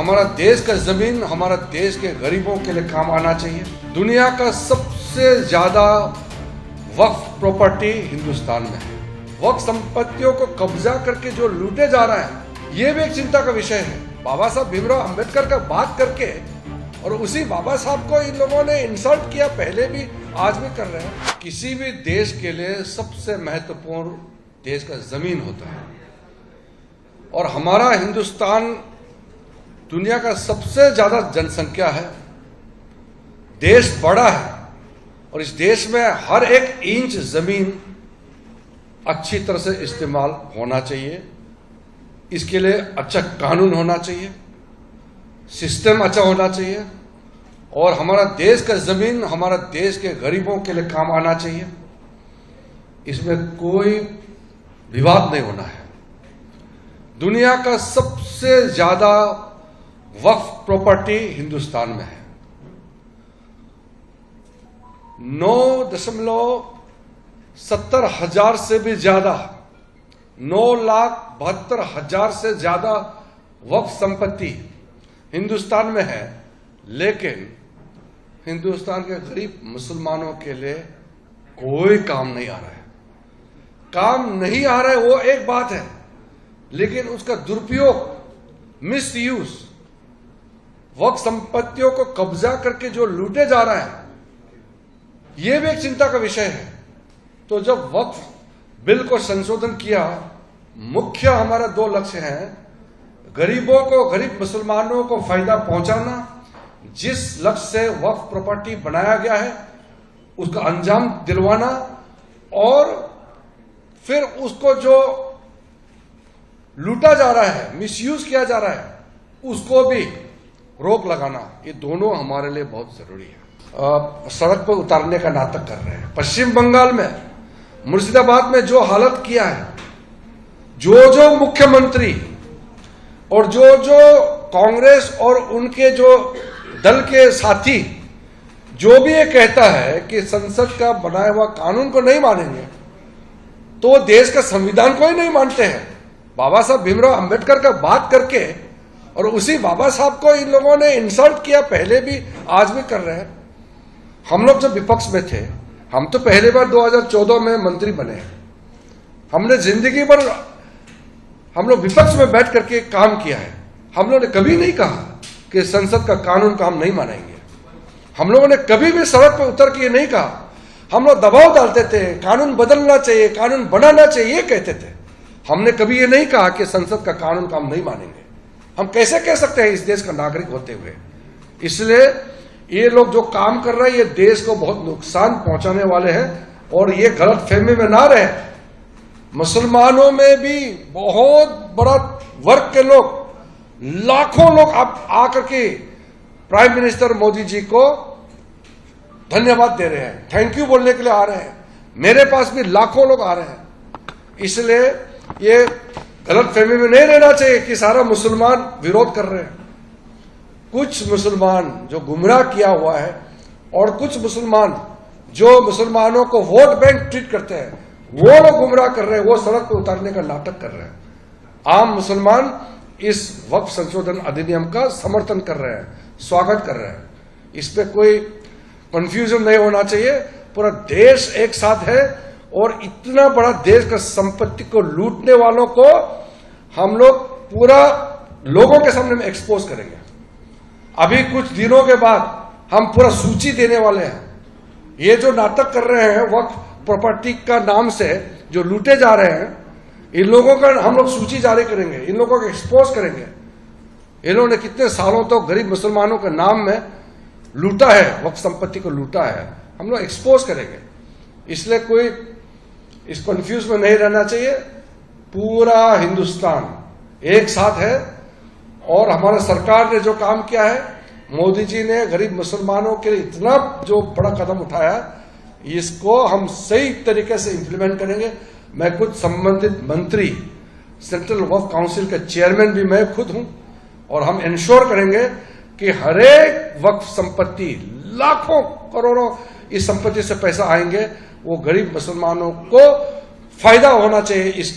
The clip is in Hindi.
हमारा देश का जमीन हमारा देश के गरीबों के लिए काम आना चाहिए। दुनिया का सबसे ज्यादा वक्फ प्रॉपर्टी हिंदुस्तान में है। वक्फ संपत्तियों को कब्जा करके जो लूटे जा रहा है, ये भी एक चिंता का विषय है। बाबा साहब भीमराव अंबेडकर का बात करके और उसी बाबा साहब को इन लोगों ने इंसल्ट किया, पहले भी आज भी कर रहे हैं। किसी भी देश के लिए सबसे महत्वपूर्ण देश का जमीन होता है और हमारा हिंदुस्तान दुनिया का सबसे ज्यादा जनसंख्या है, देश बड़ा है और इस देश में हर एक इंच जमीन अच्छी तरह से इस्तेमाल होना चाहिए। इसके लिए अच्छा कानून होना चाहिए, सिस्टम अच्छा होना चाहिए और हमारा देश का जमीन हमारा देश के गरीबों के लिए काम आना चाहिए। इसमें कोई विवाद नहीं होना है। दुनिया का सबसे ज्यादा वक्फ प्रॉपर्टी हिंदुस्तान में है। 9,70,000 से भी ज्यादा, 9,72,000 से ज्यादा वक्फ संपत्ति हिंदुस्तान में है, लेकिन हिंदुस्तान के गरीब मुसलमानों के लिए कोई काम नहीं आ रहा है। काम नहीं आ रहा है वो एक बात है, लेकिन उसका दुरुपयोग, मिसयूज, वक्फ संपत्तियों को कब्जा करके जो लूटे जा रहा है, यह भी एक चिंता का विषय है। तो जब वक्फ बिल को संशोधन किया, मुख्य हमारा दो लक्ष्य हैं। गरीबों को, गरीब मुसलमानों को फायदा पहुंचाना, जिस लक्ष्य से वक्फ प्रॉपर्टी बनाया गया है उसका अंजाम दिलवाना और फिर उसको जो लूटा जा रहा है, मिसयूज किया जा रहा है, उसको भी रोक लगाना, ये दोनों हमारे लिए बहुत जरूरी है। सड़क पर उतारने का नाटक कर रहे हैं। पश्चिम बंगाल में, मुर्शिदाबाद में जो हालत किया है, जो मुख्यमंत्री और जो कांग्रेस और उनके जो दल के साथी जो भी ये कहता है कि संसद का बनाया हुआ कानून को नहीं मानेंगे, तो देश का संविधान को ही नहीं मानते हैं। बाबा साहब भीमराव अंबेडकर का बात करके और उसी बाबा साहब को इन लोगों ने इंसल्ट किया, पहले भी आज भी कर रहे हैं। हम लोग जब विपक्ष में थे, हम तो पहली बार 2014 में मंत्री बने। हमने जिंदगी भर हम लोग विपक्ष में बैठ करके काम किया है। हम लोगों ने कभी नहीं कहा कि संसद का कानून को हम नहीं मानेंगे। हम लोगों ने कभी भी सड़क पर उतर के नहीं कहा। हम लोग दबाव डालते थे, कानून बदलना चाहिए, कानून बनाना चाहिए, ये कहते थे। हमने कभी ये नहीं कहा कि संसद का कानून को हम नहीं मानेंगे। हम कैसे कह सकते हैं इस देश का नागरिक होते हुए? इसलिए ये लोग जो काम कर रहे हैं, ये देश को बहुत नुकसान पहुंचाने वाले हैं और ये गलत फहमी में ना रहे। मुसलमानों में भी बहुत बड़ा वर्ग के लोग, लाखों लोग आकर के प्राइम मिनिस्टर मोदी जी को धन्यवाद दे रहे हैं, थैंक यू बोलने के लिए आ रहे हैं। मेरे पास भी लाखों लोग आ रहे हैं। इसलिए ये गलत फहमी में नहीं रहना चाहिए कि सारा मुसलमान विरोध कर रहे हैं। कुछ मुसलमान जो गुमराह किया हुआ है और कुछ मुसलमान जो मुसलमानों को वोट बैंक ट्रीट करते हैं, वो लोग गुमराह कर रहे हैं, वो सड़क पर उतारने का नाटक कर रहे हैं। आम मुसलमान इस वक्फ संशोधन अधिनियम का समर्थन कर रहे हैं, स्वागत कर रहे हैं। इस पे कोई कंफ्यूजन नहीं होना चाहिए। पूरा देश एक साथ है और इतना बड़ा देश का संपत्ति को लूटने वालों को हम लोग पूरा लोगों के सामने में एक्सपोज करेंगे। अभी कुछ दिनों के बाद हम पूरा सूची देने वाले हैं। ये जो नाटक कर रहे हैं वक्फ प्रॉपर्टी का नाम से, जो लूटे जा रहे हैं, इन लोगों का हम लोग सूची जारी करेंगे, इन लोगों को एक्सपोज करेंगे। इन्होंने कितने सालों तक तो गरीब मुसलमानों के नाम में लूटा है, वक्फ संपत्ति को लूटा है, हम लोग एक्सपोज करेंगे। इसलिए कोई इस कंफ्यूज में नहीं रहना चाहिए। पूरा हिंदुस्तान एक साथ है और हमारा सरकार ने जो काम किया है, मोदी जी ने गरीब मुसलमानों के लिए इतना जो बड़ा कदम उठाया, इसको हम सही तरीके से इंप्लीमेंट करेंगे। मैं खुद संबंधित मंत्री, सेंट्रल वक्फ काउंसिल का चेयरमैन भी मैं खुद हूं और हम इंश्योर करेंगे कि हरेक वक्फ संपत्ति, लाखों करोड़ों इस संपत्ति से पैसा आएंगे, वो गरीब मुसलमानों को फायदा होना चाहिए। इस